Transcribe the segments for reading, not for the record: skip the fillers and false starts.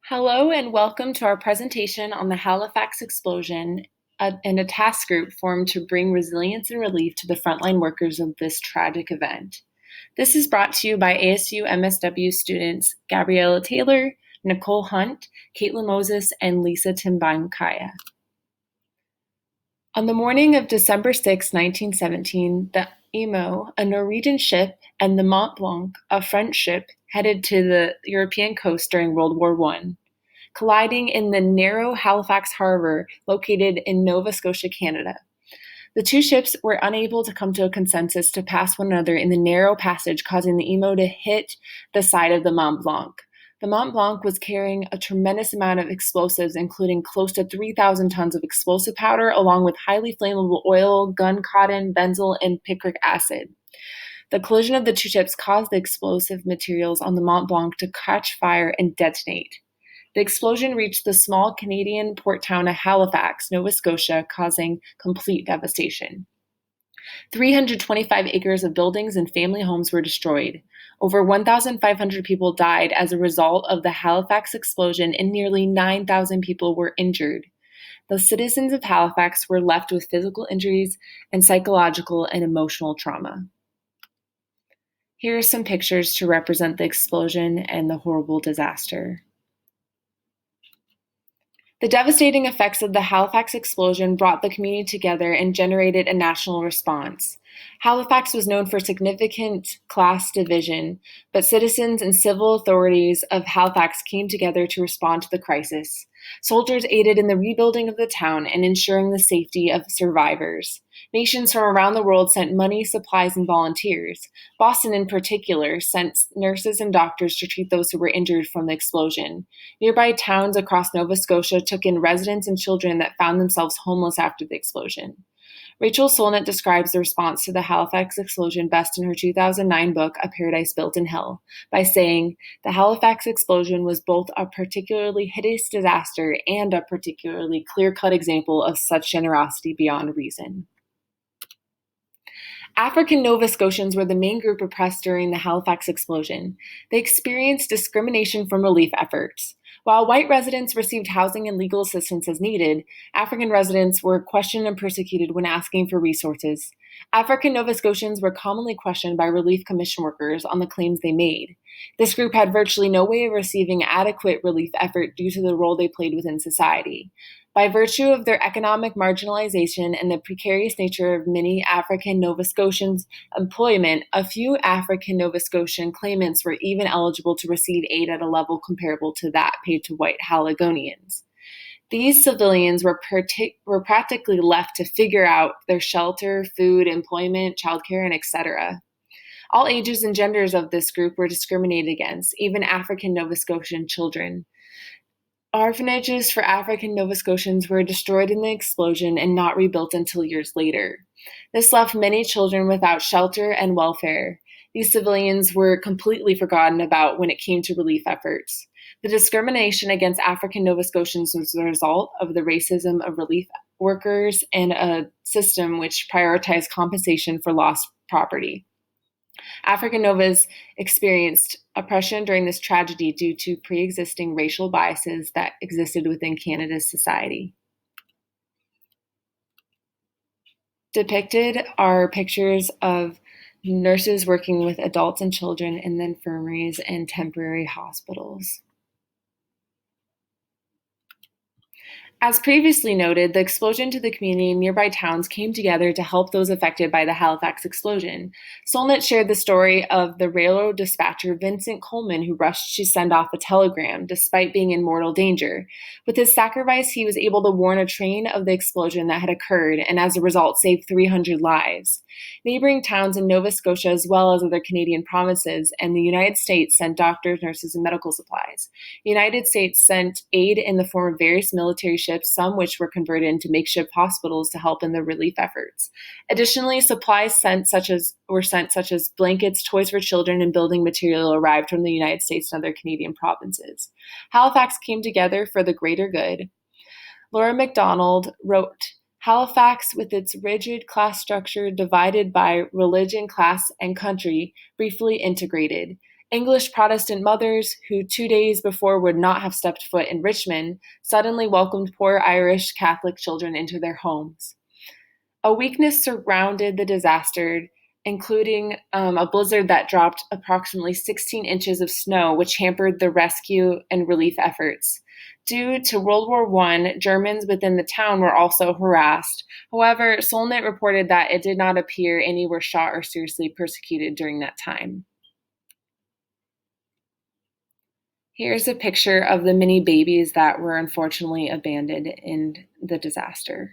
Hello and welcome to our presentation on the Halifax explosion and a task group formed to bring resilience and relief to the frontline workers of this tragic event. This is brought to you by ASU MSW students Gabriella Taylor, Nicole Hunt, Caitlin Moses, and Lisa Timbankaya. On the morning of December 6, 1917, the Emo, a Norwegian ship, and the Mont Blanc, a French ship, headed to the European coast during World War I, colliding in the narrow Halifax harbor located in Nova Scotia, Canada. The two ships were unable to come to a consensus to pass one another in the narrow passage, causing the Emo to hit the side of the Mont Blanc. The Mont Blanc was carrying a tremendous amount of explosives, including close to 3,000 tons of explosive powder, along with highly flammable oil, gun cotton, benzol, and picric acid. The collision of the two ships caused the explosive materials on the Mont Blanc to catch fire and detonate. The explosion reached the small Canadian port town of Halifax, Nova Scotia, causing complete devastation. 325 acres of buildings and family homes were destroyed. Over 1,500 people died as a result of the Halifax explosion, and nearly 9,000 people were injured. The citizens of Halifax were left with physical injuries and psychological and emotional trauma. Here are some pictures to represent the explosion and the horrible disaster. The devastating effects of the Halifax explosion brought the community together and generated a national response. Halifax was known for significant class division, but citizens and civil authorities of Halifax came together to respond to the crisis. Soldiers aided in the rebuilding of the town and ensuring the safety of survivors. Nations from around the world sent money, supplies, and volunteers. Boston, in particular, sent nurses and doctors to treat those who were injured from the explosion. Nearby towns across Nova Scotia took in residents and children that found themselves homeless after the explosion. Rachel Solnit describes the response to the Halifax explosion best in her 2009 book, A Paradise Built in Hell, by saying, "The Halifax explosion was both a particularly hideous disaster and a particularly clear-cut example of such generosity beyond reason." African Nova Scotians were the main group oppressed during the Halifax explosion. They experienced discrimination from relief efforts. While white residents received housing and legal assistance as needed, African residents were questioned and persecuted when asking for resources. African Nova Scotians were commonly questioned by Relief Commission workers on the claims they made. This group had virtually no way of receiving adequate relief effort due to the role they played within society. By virtue of their economic marginalization and the precarious nature of many African Nova Scotians' employment, a few African Nova Scotian claimants were even eligible to receive aid at a level comparable to that paid to white Haligonians. These civilians were practically left to figure out their shelter, food, employment, childcare, and etc. All ages and genders of this group were discriminated against, even African Nova Scotian children. Orphanages for African Nova Scotians were destroyed in the explosion and not rebuilt until years later. This left many children without shelter and welfare. These civilians were completely forgotten about when it came to relief efforts. The discrimination against African Nova Scotians was the result of the racism of relief workers and a system which prioritized compensation for lost property. African Novas experienced oppression during this tragedy due to pre-existing racial biases that existed within Canada's society. Depicted are pictures of nurses working with adults and children in the infirmaries and temporary hospitals. As previously noted, the explosion to the community and nearby towns came together to help those affected by the Halifax explosion. Solnit shared the story of the railroad dispatcher Vincent Coleman, who rushed to send off a telegram despite being in mortal danger. With his sacrifice, he was able to warn a train of the explosion that had occurred and as a result saved 300 lives. Neighboring towns in Nova Scotia, as well as other Canadian provinces and the United States, sent doctors, nurses, and medical supplies. The United States sent aid in the form of various military ships, some which were converted into makeshift hospitals to help in the relief efforts. Additionally, supplies such as blankets, toys for children, and building material arrived from the United States and other Canadian provinces. Halifax came together for the greater good. Laura MacDonald wrote, "Halifax, with its rigid class structure divided by religion, class, and country, briefly integrated. English Protestant mothers, who 2 days before would not have stepped foot in Richmond, suddenly welcomed poor Irish Catholic children into their homes. A weakness surrounded the disaster, including a blizzard that dropped approximately 16 inches of snow, which hampered the rescue and relief efforts. Due to World War I, Germans within the town were also harassed. However, Solnit reported that it did not appear any were shot or seriously persecuted during that time. Here's a picture of the many babies that were unfortunately abandoned in the disaster.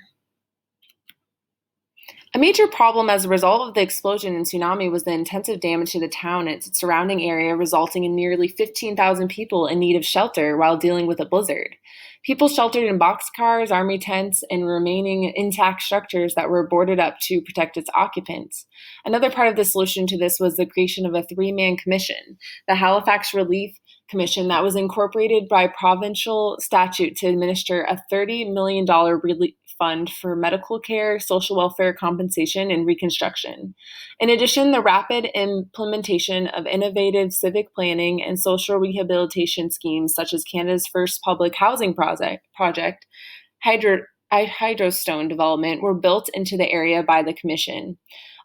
A major problem as a result of the explosion and tsunami was the intensive damage to the town and its surrounding area, resulting in nearly 15,000 people in need of shelter while dealing with a blizzard. People sheltered in boxcars, army tents, and remaining intact structures that were boarded up to protect its occupants. Another part of the solution to this was the creation of a three-man commission, the Halifax Relief Commission, that was incorporated by provincial statute to administer a $30 million relief fund for medical care, social welfare compensation, and reconstruction. In addition, the rapid implementation of innovative civic planning and social rehabilitation schemes, such as Canada's first public housing project, Hydrostone development, were built into the area by the Commission.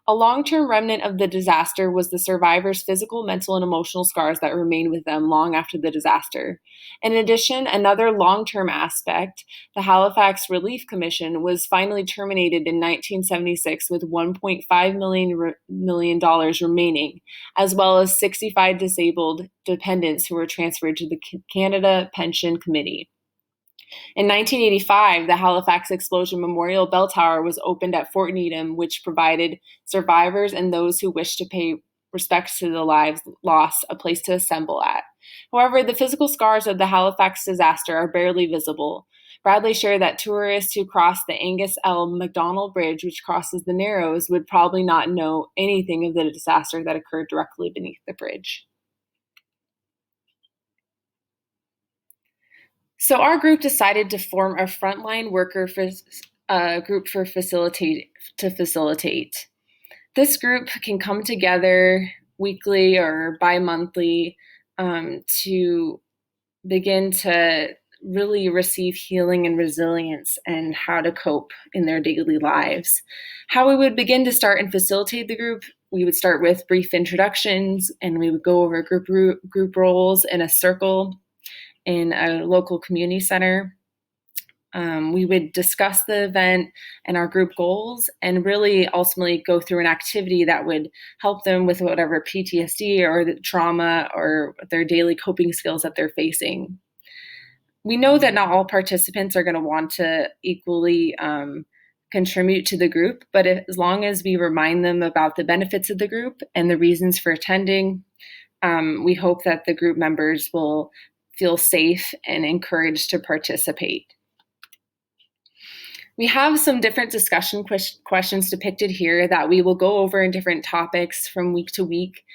A long-term remnant of the disaster was the survivors' physical, mental, and emotional scars that remained with them long after the disaster. In addition, another long-term aspect, the Halifax Relief Commission, was finally terminated in 1976 with $1.5 million remaining, as well as 65 disabled dependents who were transferred to the Canada Pension Committee. In 1985, the Halifax Explosion Memorial Bell Tower was opened at Fort Needham, which provided survivors and those who wished to pay respects to the lives lost a place to assemble at. However, the physical scars of the Halifax disaster are barely visible. Bradley shared that tourists who cross the Angus L. Macdonald Bridge, which crosses the Narrows, would probably not know anything of the disaster that occurred directly beneath the bridge. So our group decided to form a frontline worker group to facilitate. This group can come together weekly or bi-monthly to begin to really receive healing and resilience and how to cope in their daily lives. How we would begin to start and facilitate the group: we would start with brief introductions, and we would go over group roles in a circle in a local community center. We would discuss the event and our group goals, and really ultimately go through an activity that would help them with whatever PTSD or the trauma or their daily coping skills that they're facing. We know that not all participants are going to want to equally contribute to the group, but as long as we remind them about the benefits of the group and the reasons for attending, we hope that the group members will feel safe and encouraged to participate. We have some different discussion questions depicted here that we will go over in different topics from week to week,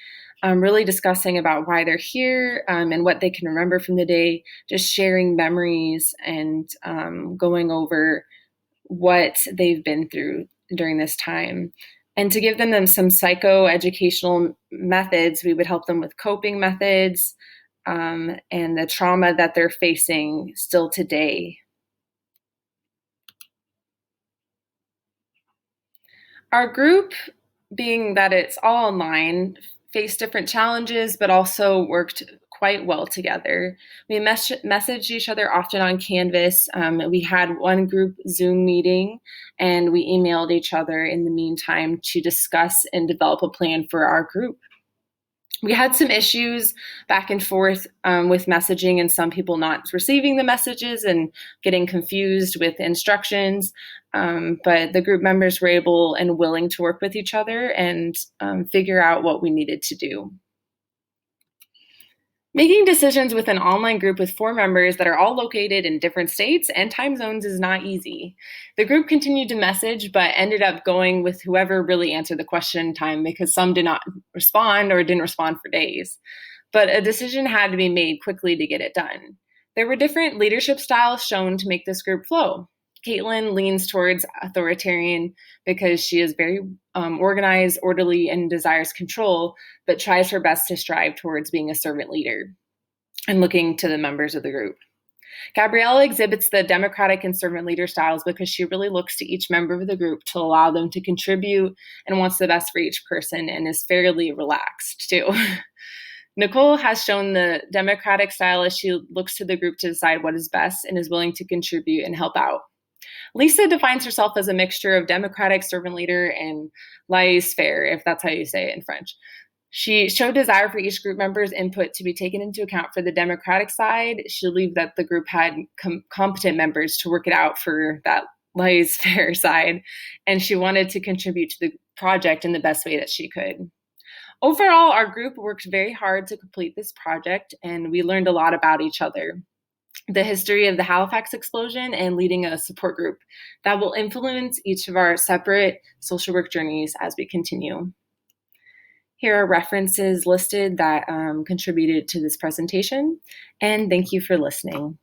really discussing about why they're here and what they can remember from the day, just sharing memories and going over what they've been through during this time. And to give them some psychoeducational methods, we would help them with coping methods, and the trauma that they're facing still today. Our group, being that it's all online, faced different challenges, but also worked quite well together. We messaged each other often on Canvas. We had one group Zoom meeting, and we emailed each other in the meantime to discuss and develop a plan for our group. We had some issues back and forth with messaging, and some people not receiving the messages and getting confused with instructions, but the group members were able and willing to work with each other and figure out what we needed to do. Making decisions with an online group with 4 members that are all located in different states and time zones is not easy. The group continued to message, but ended up going with whoever really answered the question in time, because some did not respond or didn't respond for days. But a decision had to be made quickly to get it done. There were different leadership styles shown to make this group flow. Caitlin leans towards authoritarian because she is very organized, orderly, and desires control, but tries her best to strive towards being a servant leader and looking to the members of the group. Gabriella exhibits the democratic and servant leader styles because she really looks to each member of the group to allow them to contribute and wants the best for each person and is fairly relaxed too. Nicole has shown the democratic style as she looks to the group to decide what is best and is willing to contribute and help out. Lisa defines herself as a mixture of democratic, servant leader, and laissez-faire, if that's how you say it in French. She showed desire for each group member's input to be taken into account for the democratic side. She believed that the group had competent members to work it out for that laissez-faire side, and she wanted to contribute to the project in the best way that she could. Overall, our group worked very hard to complete this project, and we learned a lot about each other, the history of the Halifax explosion, and leading a support group that will influence each of our separate social work journeys as we continue. Here are references listed that contributed to this presentation, and thank you for listening.